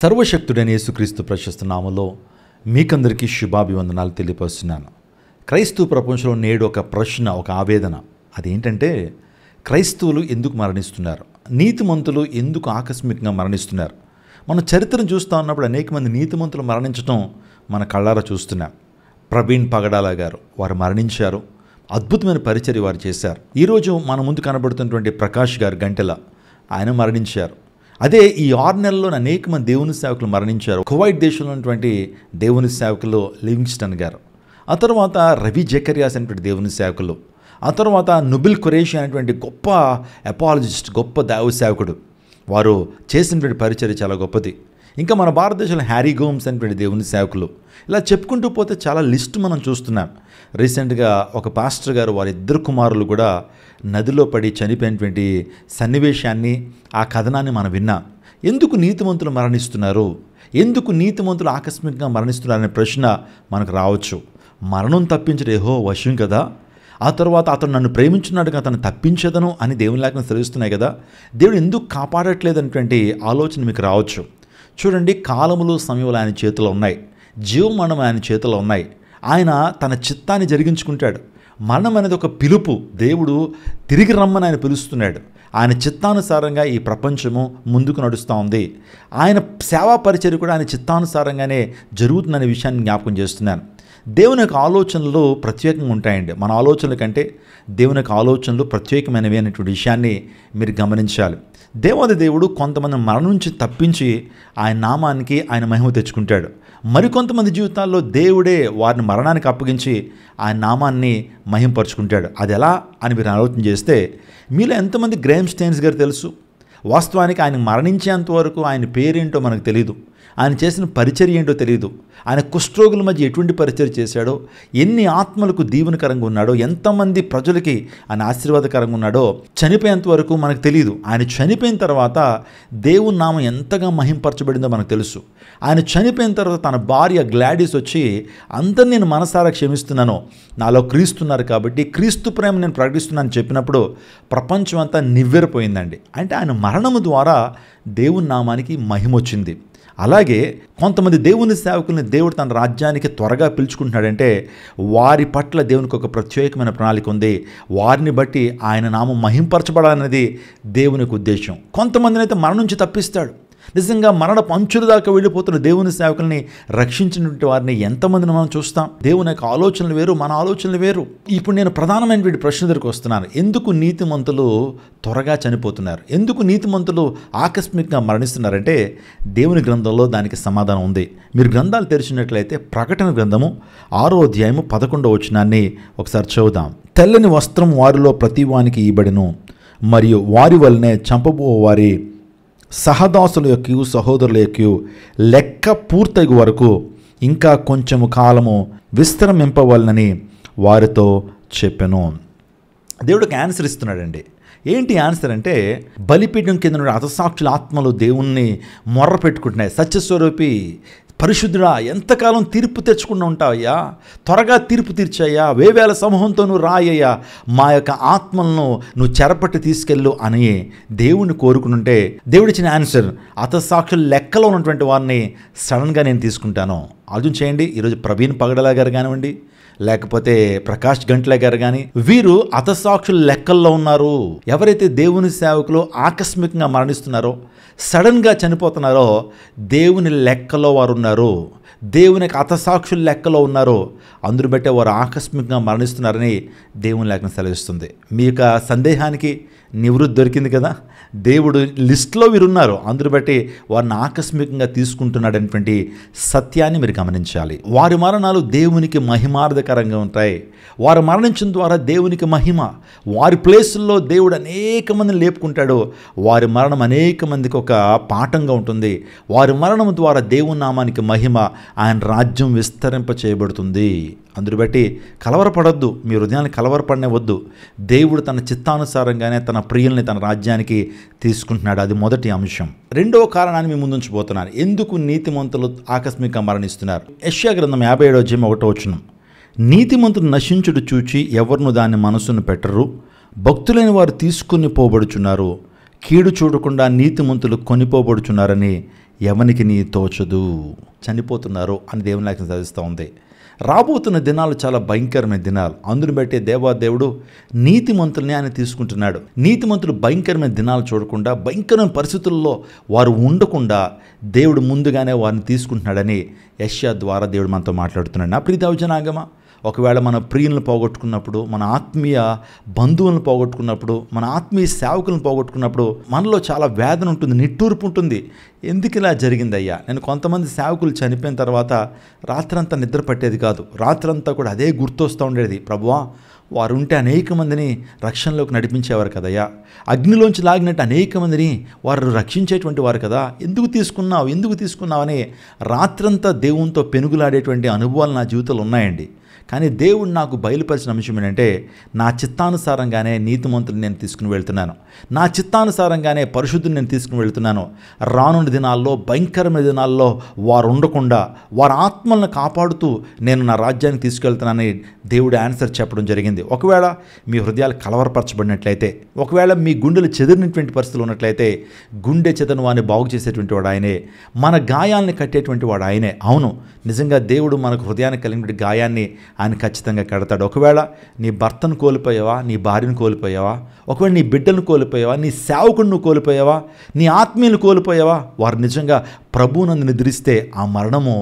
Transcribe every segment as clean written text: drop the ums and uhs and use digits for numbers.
సర్వశక్తుడైన యేసుక్రీస్తు ప్రశస్త నామములో మీకందరికీ శుభాభివందనాలు తెలియపరుస్తున్నాను. క్రైస్తవ ప్రపంచంలో నేడు ఒక ప్రశ్న, ఒక ఆవేదన. అదేంటంటే క్రైస్తవులు ఎందుకు మరణిస్తున్నారు, నీతిమంతులు ఎందుకు ఆకస్మికంగా మరణిస్తున్నారు. మనం చరిత్రను చూస్తూ ఉన్నప్పుడు అనేక మంది నీతిమంతులు మరణించడం మన కళ్ళారా చూస్తున్నాం. ప్రవీణ్ పగడాల గారు వారు మరణించారు. అద్భుతమైన పరిచర్య వారు చేశారు. ఈరోజు మన ముందు కనబడుతున్నటువంటి ప్రకాష్ గారు గంటెల, ఆయన మరణించారు. అదే ఈ 6 నెలల్లో అనేక మంది దేవుని సేవకులు మరణించారు. కువైట్ దేశంలో ఉన్నటువంటి దేవుని సేవకులు లివింగ్స్టన్ గారు, ఆ తర్వాత రవి జకర్యాస్ అనేటువంటి దేవుని సేవకులు, ఆ తర్వాత నుబిల్ ఖురేషి అనేటువంటి గొప్ప అపాలజిస్ట్, గొప్ప దైవ సేవకుడు. వారు చేసినటువంటి పరిచర్య చాలా గొప్పది. ఇంకా మన భారతదేశంలో హ్యారీ గోమ్స్ అనేటువంటి దేవుని సేవకులు, ఇలా చెప్పుకుంటూ పోతే చాలా లిస్ట్ మనం చూస్తున్నాం. రీసెంట్గా ఒక పాస్టర్ గారు వారి 2 కుమారులు కూడా నదిలో పడి చనిపోయినటువంటి సన్నివేశాన్ని, ఆ కథనాన్ని మనం విన్నాం. ఎందుకు నీతిమంతులు మరణిస్తున్నారు, ఎందుకు నీతిమంతులు ఆకస్మికంగా మరణిస్తున్నారనే ప్రశ్న మనకు రావచ్చు. మరణం తప్పించడం యెహోవా వశం కదా, ఆ తర్వాత అతను నన్ను ప్రేమించున్నాడుగా అతను తప్పించదను అని దేవుని లేఖనం సెలవిస్తున్నాయి కదా, దేవుడు ఎందుకు కాపాడట్లేదు అనేటువంటి ఆలోచన మీకు రావచ్చు. చూడండి, కాలములు సమయములు ఆయన చేతిలో ఉన్నాయి, జీవమరణం ఆయన చేతిలో ఉన్నాయి. ఆయన తన చిత్తాన్ని జరిగించుకుంటాడు. మరణం అనేది ఒక పిలుపు. దేవుడు తిరిగి రమ్మని ఆయన పిలుస్తున్నాడు. ఆయన చిత్తానుసారంగా ఈ ప్రపంచము ముందుకు నడుస్తూ ఉంది. ఆయన సేవా పరిచర్య కూడా ఆయన చిత్తానుసారంగానే జరుగుతుందనే విషయాన్ని జ్ఞాపకం చేస్తున్నాను. దేవుని యొక్క ఆలోచనలు ప్రత్యేకంగా ఉంటాయండి. మన ఆలోచనల కంటే దేవుని యొక్క ఆలోచనలు ప్రత్యేకమైనవి అనేటువంటి విషయాన్ని మీరు గమనించాలి. దేవాది దేవుడు కొంతమంది మరణం నుంచి తప్పించి ఆయన నామానికి ఆయన మహిమ తెచ్చుకుంటాడు. మరికొంతమంది జీవితాల్లో దేవుడే వారిని మరణానికి అప్పగించి ఆయన నామాన్ని మహింపరుచుకుంటాడు. అది ఎలా అని మీరు ఆలోచన చేస్తే, మీలో ఎంతమంది గ్రేమ్ స్టెయిన్స్ గారు తెలుసు? వాస్తవానికి ఆయన మరణించేంత వరకు ఆయన పేరేంటో మనకు తెలియదు, ఆయన చేసిన పరిచర్య ఏంటో తెలియదు. ఆయన కుష్ఠరోగుల మధ్య ఎటువంటి పరిచర్య చేశాడో, ఎన్ని ఆత్మలకు దీవెనకరంగా ఉన్నాడో, ఎంతమంది ప్రజలకి ఆయన ఆశీర్వాదకరంగా ఉన్నాడో చనిపోయేంత వరకు మనకు తెలియదు. ఆయన చనిపోయిన తర్వాత దేవుని నామం ఎంతగా మహింపరచబడిందో మనకు తెలుసు. ఆయన చనిపోయిన తర్వాత తన భార్య గ్లాడీస్ వచ్చి, అందరిని నేను మనసారా క్షమిస్తున్నాను, నాలో క్రీస్తున్నారు కాబట్టి క్రీస్తు ప్రేమ నేను ప్రకటిస్తున్నాను చెప్పినప్పుడు ప్రపంచం అంతా నివ్వెరపోయిందండి. అంటే ఆయన మరణము ద్వారా దేవుని నామానికి మహిమ వచ్చింది. అలాగే కొంతమంది దేవుని సేవకుల్ని దేవుడు తన రాజ్యానికి త్వరగా పిలుచుకుంటున్నాడంటే వారి పట్ల దేవునికి ఒక ప్రత్యేకమైన ప్రణాళిక ఉంది. వారిని బట్టి ఆయన నామం మహింపరచబడాలన్నది దేవునికి ఉద్దేశం. కొంతమందిని అయితే మరణం నుంచి తప్పిస్తాడు. నిజంగా మరణ పంచుల దాకా వెళ్ళిపోతున్న దేవుని సేవకుల్ని రక్షించినటువంటి వారిని ఎంతమందిని మనం చూస్తాం. దేవుని యొక్క ఆలోచనలు వేరు, మన ఆలోచనలు వేరు. ఇప్పుడు నేను ప్రధానమైనటువంటి ప్రశ్న దగ్గరికి వస్తున్నాను. ఎందుకు నీతిమంతులు త్వరగా చనిపోతున్నారు, ఎందుకు నీతిమంతులు ఆకస్మికంగా మరణిస్తున్నారంటే దేవుని గ్రంథంలో దానికి సమాధానం ఉంది. మీరు గ్రంథాలు తెరిచినట్లయితే ప్రకటన గ్రంథము 6వ అధ్యాయము 11వ వచనాన్ని ఒకసారి చదువుదాం. తెల్లని వస్త్రం వారిలో ప్రతివానికి ఇవ్వబడెను, మరియు వారి వల్లనే చంపబో వారి సహదాసుల యొక్క సహోదరుల యొక్క లెక్క పూర్తయ్యే వరకు ఇంకా కొంచెము కాలము విశ్రమింపవలనని వారితో చెప్పెను. దేవుడికి ఆన్సర్ ఇస్తున్నాడండి. ఏంటి ఆన్సర్ అంటే, బలిపీఠం కింద నుండి హతసాక్షుల ఆత్మలు దేవుణ్ణి మొర్ర పెట్టుకుంటున్నాయి. సత్యస్వరూపి పరిశుద్ధుడా, ఎంతకాలం తీర్పు తెచ్చుకుండా ఉంటావయ్యా, త్వరగా తీర్పు తీర్చయ్యా, వేవేల సమూహంతో నువ్వు రాయ్యా, మా యొక్క ఆత్మలను నువ్వు చెరపట్టి తీసుకెళ్ళు అని దేవుణ్ణి కోరుకుంటుంటే దేవుడిచ్చిన ఆన్సర్, హతసాక్షుల లెక్కలో ఉన్నటువంటి వారిని సడన్గా నేను తీసుకుంటాను. ఆలోచన చేయండి. ఈరోజు ప్రవీణ్ పగడాల గారు కానివ్వండి, లేకపోతే ప్రకాష్ గంట్ల గారు కానీ, వీరు హతసాక్షుల లెక్కల్లో ఉన్నారు. ఎవరైతే దేవుని సేవకులు ఆకస్మికంగా మరణిస్తున్నారో, సడన్గా చనిపోతున్నారో, దేవుని లెక్కలో వారు ఉన్నారు, దేవునికి హతసాక్షుల లెక్కలో ఉన్నారు. అందును బట్టే వారు ఆకస్మికంగా మరణిస్తున్నారని దేవుని లేఖనం సెలవిస్తుంది. మీ యొక్క సందేహానికి నివృత్తి దొరికింది కదా. దేవుడు లిస్ట్లో వీరున్నారు, అందును బట్టి వారిని ఆకస్మికంగా తీసుకుంటున్నాడు అనేటువంటి సత్యాన్ని మీరు గమనించాలి. వారి మరణాలు దేవునికి మహిమార్థకరంగా ఉంటాయి. వారు మరణించిన ద్వారా దేవునికి మహిమ. వారి ప్లేసుల్లో దేవుడు అనేక మందిని లేపుకుంటాడు. వారి మరణం అనేక మందికి ఒక పాఠంగా ఉంటుంది. వారి మరణం ద్వారా దేవుని నామానికి మహిమ, ఆయన రాజ్యం విస్తరింప చేయబడుతుంది. అందును బట్టి కలవరపడొద్దు, మీ హృదయాన్ని కలవరపడనివ్వద్దు. దేవుడు తన చిత్తానుసారంగానే తన ప్రియుల్ని తన రాజ్యానికి తీసుకుంటున్నాడు. అది మొదటి అంశం. రెండవ కారణాన్ని మీ ముందుంచిపోతున్నాను. ఎందుకు నీతిమంతులు ఆకస్మికంగా మరణిస్తున్నారు? యెషయా గ్రంథం 57వ అధ్యాయం 1వ వచనం, నీతిమంతుడు నశించుడు చూచి ఎవరును దాన్ని మనసును పెట్టరు, భక్తులైన వారు తీసుకుని పోబడుచున్నారు, కీడు చూడకుండా నీతిమంతులు కొనిపోబడుచున్నారని ఎవనికి నీ తోచదు. చనిపోతున్నారు అని దేవుని లేఖనం చదివిస్తూ ఉంది. రాబోతున్న దినాలు చాలా భయంకరమైన దినాలు. అందుని బట్టి దేవాదేవుడు నీతిమంతుల్ని ఆయన తీసుకుంటున్నాడు. నీతిమంతులు భయంకరమైన దినాలు చూడకుండా, భయంకరమైన పరిస్థితుల్లో వారు ఉండకుండా దేవుడు ముందుగానే వారిని తీసుకుంటున్నాడని యెషయా ద్వారా దేవుడు మనతో మాట్లాడుతున్నాడు. నా ప్రియ దైవజనాంగమా, ఒకవేళ మన ప్రియులను పోగొట్టుకున్నప్పుడు, మన ఆత్మీయ బంధువులను పోగొట్టుకున్నప్పుడు, మన ఆత్మీయ సేవకులను పోగొట్టుకున్నప్పుడు మనలో చాలా వేదన ఉంటుంది, నిట్టూర్పు ఉంటుంది. ఎందుకు ఇలా జరిగిందయ్యా? నేను కొంతమంది సేవకులు చనిపోయిన తర్వాత రాత్రంతా నిద్ర పట్టేది కాదు. రాత్రంతా కూడా అదే గుర్తొస్తూ ఉండేది. ప్రభువా, వారు ఉంటే అనేక మందిని రక్షణలోకి నడిపించేవారు కదయ్యా, అగ్నిలోంచి లాగినట్టు అనేక మందిని వారు రక్షించేటువంటి వారు కదా, ఎందుకు తీసుకున్నావు అని రాత్రంతా దేవునితో పెనుగులాడేటువంటి అనుభవాలు నా జీవితంలో ఉన్నాయండి. కానీ దేవుడు నాకు బయలుపరిచిన అంశం ఏంటంటే, నా చిత్తానుసారంగానే నీతిమంతుని నేను తీసుకుని వెళ్తున్నాను, నా చిత్తానుసారంగానే పరిశుద్ధిని నేను తీసుకుని వెళ్తున్నాను. రానున్న దినాల్లో, భయంకరమైన దినాల్లో వారు ఉండకుండా వారి ఆత్మలను కాపాడుతూ నేను నా రాజ్యానికి తీసుకెళ్తున్నానని దేవుడు ఆన్సర్ చెప్పడం జరిగింది. ఒకవేళ మీ హృదయాలు కలవరపరచబడినట్లయితే, ఒకవేళ మీ గుండెలు చెదిరినటువంటి పరిస్థితులు ఉన్నట్లయితే, గుండె చెదను వాడిని బాగు చేసేటువంటి వాడు ఆయనే, మన గాయాలని కట్టేటువంటి వాడు ఆయనే. అవును, నిజంగా దేవుడు మనకు హృదయానికి కలిగినటువంటి గాయాన్ని ఆయన ఖచ్చితంగా కడతాడు. ఒకవేళ నీ భర్తను కోల్పోయావా, నీ భార్యను కోల్పోయావా, ఒకవేళ నీ బిడ్డను కోల్పోయావా, నీ సేవకుడిని కోల్పోయావా, నీ ఆత్మీయులు కోల్పోయావా, వారు నిజంగా ప్రభువునందు నిద్రిస్తే ఆ మరణము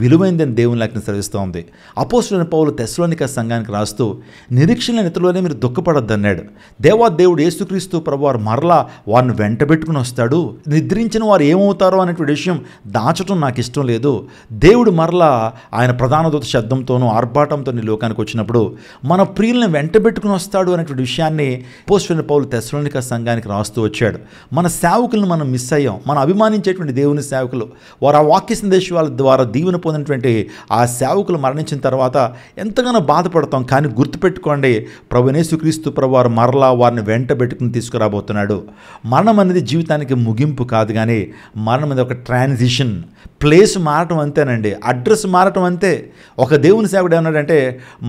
విలువైందని దేవుని లేఖనం సెలవిస్తూ ఉంది. అపోస్తలుడైన పౌలు తెస్సలోనిక సంఘానికి రాస్తూ, నిరీక్షణ నిద్రలోనే మీరు దుఃఖపడొద్దు అన్నాడు. దేవాదేవుడు యేసుక్రీస్తు ప్రభు వారు మరలా వారిని వెంటబెట్టుకుని వస్తాడు. నిద్రించిన వారు ఏమవుతారో అనేటువంటి విషయం దాచడం నాకు ఇష్టం లేదు. దేవుడు మరలా ఆయన ప్రధాన దూత శబ్దంతోనూ ఆర్భాటంతో ఈ లోకానికి వచ్చినప్పుడు మన ప్రియులను వెంటబెట్టుకుని వస్తాడు అనేటువంటి విషయాన్ని అపోస్తలుడైన పౌలు తెస్సలోనిక సంఘానికి రాస్తూ వచ్చాడు. మన సేవకులను మనం మిస్ అయ్యాం. మనం అభిమానించేటువంటి దేవుని సేవకులు, వారు ఆ వాక్య సందేశాల ద్వారా దీవెన పొందినటువంటి ఆ సేవకులు మరణించిన తర్వాత ఎంతగానో బాధపడతాం. కానీ గుర్తుపెట్టుకోండి, ప్రభువైన యేసుక్రీస్తు ప్రభు వారు మరలా వారిని వెంటబెట్టుకుని తీసుకురాబోతున్నాడు. మరణం అనేది జీవితానికి ముగింపు కాదు, కానీ మరణం అనేది ఒక ట్రాన్సిషన్. ప్లేస్ మారటం అంతేనండి, అడ్రస్ మారటం అంతే. ఒక దేవుని సేవకుడు ఏమన్నాడంటే,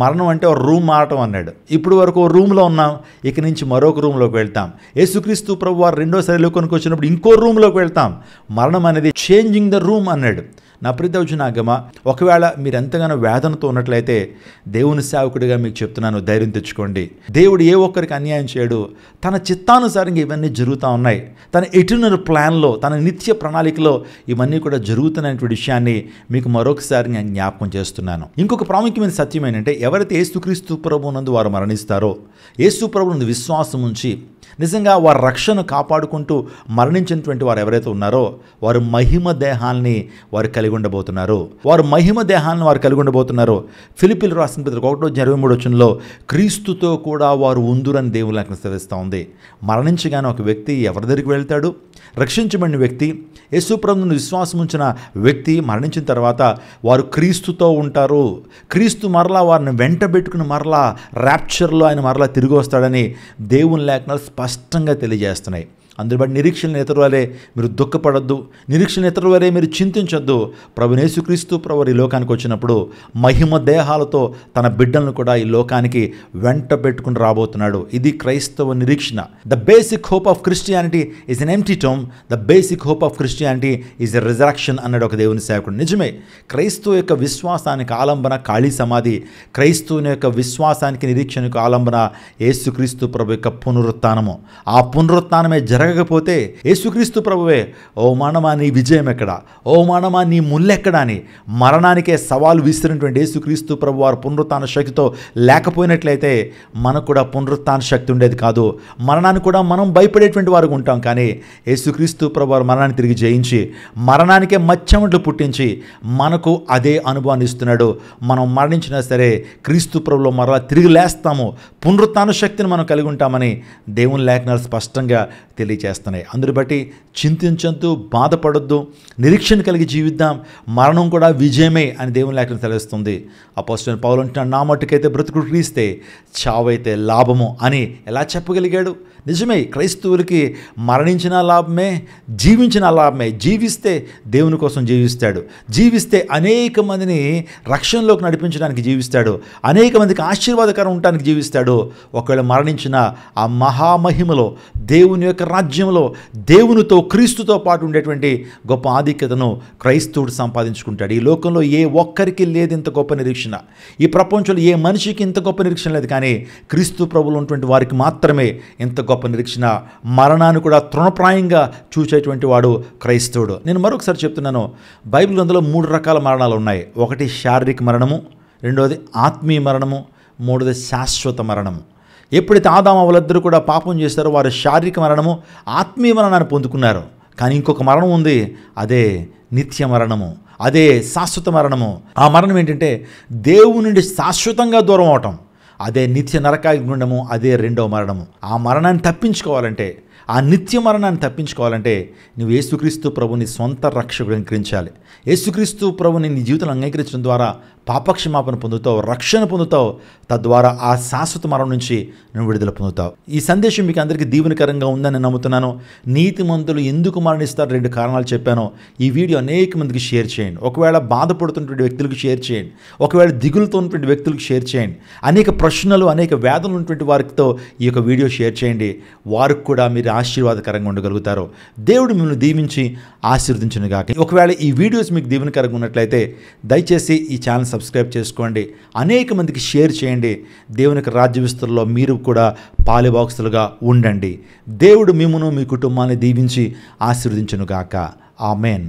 మరణం అంటే ఒక రూమ్ మారటం అన్నాడు. ఇప్పుడు వరకు ఒక రూమ్లో ఉన్నాం, ఇక నుంచి మరొక రూమ్లోకి వెళ్తాం. యేసుక్రీస్తు ప్రభు వారు రెండోసారి లోకానికి వచ్చినప్పుడు ఇంకో రూమ్లోకి వెళ్తాం. మరణం అనేది చేంజింగ్ ద రూమ్ అన్నాడు. నా ప్రియదౌజనాగమా, ఒకవేళ మీరు ఎంతగానో వేదనతో ఉన్నట్లయితే దేవుని సేవకుడిగా మీకు చెప్తున్నాను, ధైర్యం తెచ్చుకోండి. దేవుడు ఏ ఒక్కరికి అన్యాయం చేయడు. తన చిత్తానుసారంగా ఇవన్నీ జరుగుతూ ఉన్నాయి. తన ఎటర్నల్ ప్లాన్లో, తన నిత్య ప్రణాళికలో ఇవన్నీ కూడా జరుగుతున్నటువంటి విషయాన్ని మీకు మరొకసారి నేను జ్ఞాపకం చేస్తున్నాను. ఇంకొక ప్రాముఖ్యమైన సత్యం ఏంటంటే, ఎవరైతే యేసుక్రీస్తు ప్రభువునందు వారు మరణిస్తారో, యేసు ప్రభువునందు విశ్వాసం ఉంచి నిజంగా వారి రక్షణ కాపాడుకుంటూ మరణించినటువంటి వారు ఎవరైతే ఉన్నారో, వారు మహిమ దేహాల్ని వారు కలిగి ఉండబోతున్నారు. ఫిలిప్పీయులకు రాసిన పత్రిక 1:23 క్రీస్తుతో కూడా వారు ఉందురని దేవుని లేఖనం సెలవిస్తూ ఉంది. మరణించగానే ఒక వ్యక్తి ఎవరి దగ్గరికి వెళ్తాడు? రక్షించబడిన వ్యక్తి, యేసు ప్రభువును విశ్వాసం ఉంచిన వ్యక్తి మరణించిన తర్వాత వారు క్రీస్తుతో ఉంటారు. క్రీస్తు మరలా వారిని వెంటబెట్టుకుని మరలా ర్యాప్చర్లో ఆయన మరలా తిరిగి వస్తాడని దేవుని లేఖనాలు స్పష్టంగా తెలియజేస్తున్నాయి. అందులో బట్టి నిరీక్షణ ఇతరులే మీరు దుఃఖపడద్దు, నిరీక్షణ ఇతరులే మీరు చింతించొద్దు. ప్రభువైన యేసుక్రీస్తు ప్రభు ఈ లోకానికి వచ్చినప్పుడు మహిమ దేహాలతో తన బిడ్డలను కూడా ఈ లోకానికి వెంట పెట్టుకుని రాబోతున్నాడు. ఇది క్రైస్తవ నిరీక్షణ. The basic hope of Christianity is an empty tomb, the basic hope of Christianity is a resurrection అన్నాడు ఒక దేవుని సేవకుడు. నిజమే, క్రైస్తవ యొక్క విశ్వాసానికి ఆలంబన ఖాళీ సమాధి. క్రైస్తవుని యొక్క విశ్వాసానికి నిరీక్షణకు ఆలంబన యేసుక్రీస్తు ప్రభు యొక్క పునరుత్థానము. ఆ పునరుత్థానమే జరగకపోతే యేసుక్రీస్తు ప్రభువే, ఓ మరణమా నీ విజయం ఎక్కడ, ఓ మరణమా నీ ముల్లెక్కడ అని మరణానికే సవాలు విసిరినటువంటి యేసుక్రీస్తు ప్రభు వారు పునరుత్థాన శక్తితో లేకపోయినట్లయితే మనకు కూడా పునరుత్థాన శక్తి ఉండేది కాదు. మరణానికి కూడా మనం భయపడేటువంటి వారు ఉంటాం. కానీ యేసుక్రీస్తు ప్రభు వారు మరణాన్ని తిరిగి జయించి మరణానికే మచ్చమంట్లు పుట్టించి మనకు అదే అనుభవాన్ని ఇస్తున్నాడు. మనం మరణించినా సరే క్రీస్తు ప్రభులో మరలా తిరిగి లేస్తాము, పునరుత్థాన శక్తిని మనం కలిగి ఉంటామని దేవుని లేఖనాలు స్పష్టంగా తెలియజేస్తున్నాయి. అందుని బట్టి చింతించొద్దు, బాధపడొద్దు, నిరీక్షణ కలిగి జీవిద్దాం. మరణం కూడా విజయమే అని దేవుని లేఖనం తెలుస్తుంది. అపోస్తలుడైన పౌలు అంటున్నాడు, నా మట్టుకైతే బ్రతుకుడు క్రీస్తే, చావైతే లాభము అని ఎలా చెప్పగలిగాడు? నిజమే, క్రైస్తవులకి మరణించిన లాభమే, జీవించిన లాభమే. జీవిస్తే దేవుని కోసం జీవిస్తాడు, జీవిస్తే అనేక మందిని రక్షణలోకి నడిపించడానికి జీవిస్తాడు, అనేక మందికి ఆశీర్వాదకరం ఉండడానికి జీవిస్తాడు. ఒకవేళ మరణించిన ఆ మహామహిమలో దేవుని యొక్క రాజ్యంలో దేవునితో క్రీస్తుతో పాటు ఉండేటువంటి గొప్ప ఆధిక్యతను క్రైస్తవుడు సంపాదించుకుంటాడు. ఈ లోకంలో ఏ ఒక్కరికి లేదు ఇంత గొప్ప నిరీక్షణ, ఈ ప్రపంచంలో ఏ మనిషికి ఇంత గొప్ప నిరీక్షణ లేదు, కానీ క్రీస్తు ప్రభువులో ఉన్నటువంటి వారికి మాత్రమే ఇంత గొప్ప నిరీక్షణ. మరణాన్ని కూడా తృణప్రాయంగా చూసేటువంటి వాడు క్రైస్తవుడు. నేను మరొకసారి చెప్తున్నాను, బైబిల్ గ్రంథంలో 3 రకాల మరణాలు ఉన్నాయి. ఒకటి శారీరక మరణము, రెండవది ఆత్మీయ మరణము, మూడవది శాశ్వత మరణము. ఎప్పుడైతే ఆదాము వాళ్ళిద్దరూ కూడా పాపం చేస్తారో వారు శారీరక మరణము, ఆత్మీయ మరణాన్ని పొందుకున్నారు. కానీ ఇంకొక మరణం ఉంది, అదే నిత్య మరణము, అదే శాశ్వత మరణము. ఆ మరణం ఏంటంటే దేవుని నుండి శాశ్వతంగా దూరం అవటం, అదే నిత్య నరకాగ్నిగుండము, అదే రెండవ మరణము. ఆ మరణాన్ని తప్పించుకోవాలంటే, ఆ నిత్య మరణాన్ని తప్పించుకోవాలంటే నువ్వు యేసుక్రీస్తు ప్రభుని సొంత రక్షకుడు అంగీకరించాలి. యేసుక్రీస్తు ప్రభుని నీ జీవితంలో అంగీకరించడం ద్వారా పాపక్షమాపణ పొందుతావు, రక్షణ పొందుతావు. తద్వారా ఆ శాశ్వత మరణం నుంచి నువ్వు విడుదల పొందుతావు. ఈ సందేశం మీకు అందరికీ దీవెనకరంగా ఉందని నమ్ముతున్నాను. నీతిమంతులు ఎందుకు మరణిస్తారు 2 కారణాలు చెప్పాను. ఈ వీడియో అనేక మందికి షేర్ చేయండి. ఒకవేళ బాధపడుతున్నటువంటి వ్యక్తులకు షేర్ చేయండి, ఒకవేళ దిగులుతో ఉన్నటువంటి వ్యక్తులకు షేర్ చేయండి. అనేక ప్రశ్నలు, అనేక వేదనలు ఉన్నటువంటి వారితో ఈ యొక్క వీడియో షేర్ చేయండి. వారికి కూడా మీరు ఆశీర్వాదకరంగా ఉండగలుగుతారు. దేవుడు మిమ్మల్ని దీవించి ఆశీర్వదించునుగాక. ఒకవేళ ఈ వీడియోస్ మీకు దీవెనకరంగా ఉన్నట్లయితే దయచేసి ఈ ఛానల్ సబ్స్క్రైబ్ చేసుకోండి, అనేక మందికి షేర్ చేయండి. దేవుని యొక్క రాజ్య విస్తరణలో మీరు కూడా పాలుభాగస్తులుగా ఉండండి. దేవుడు మిమ్మును మీ కుటుంబాన్ని దీవించి ఆశీర్వదించునుగాక. ఆమెన్.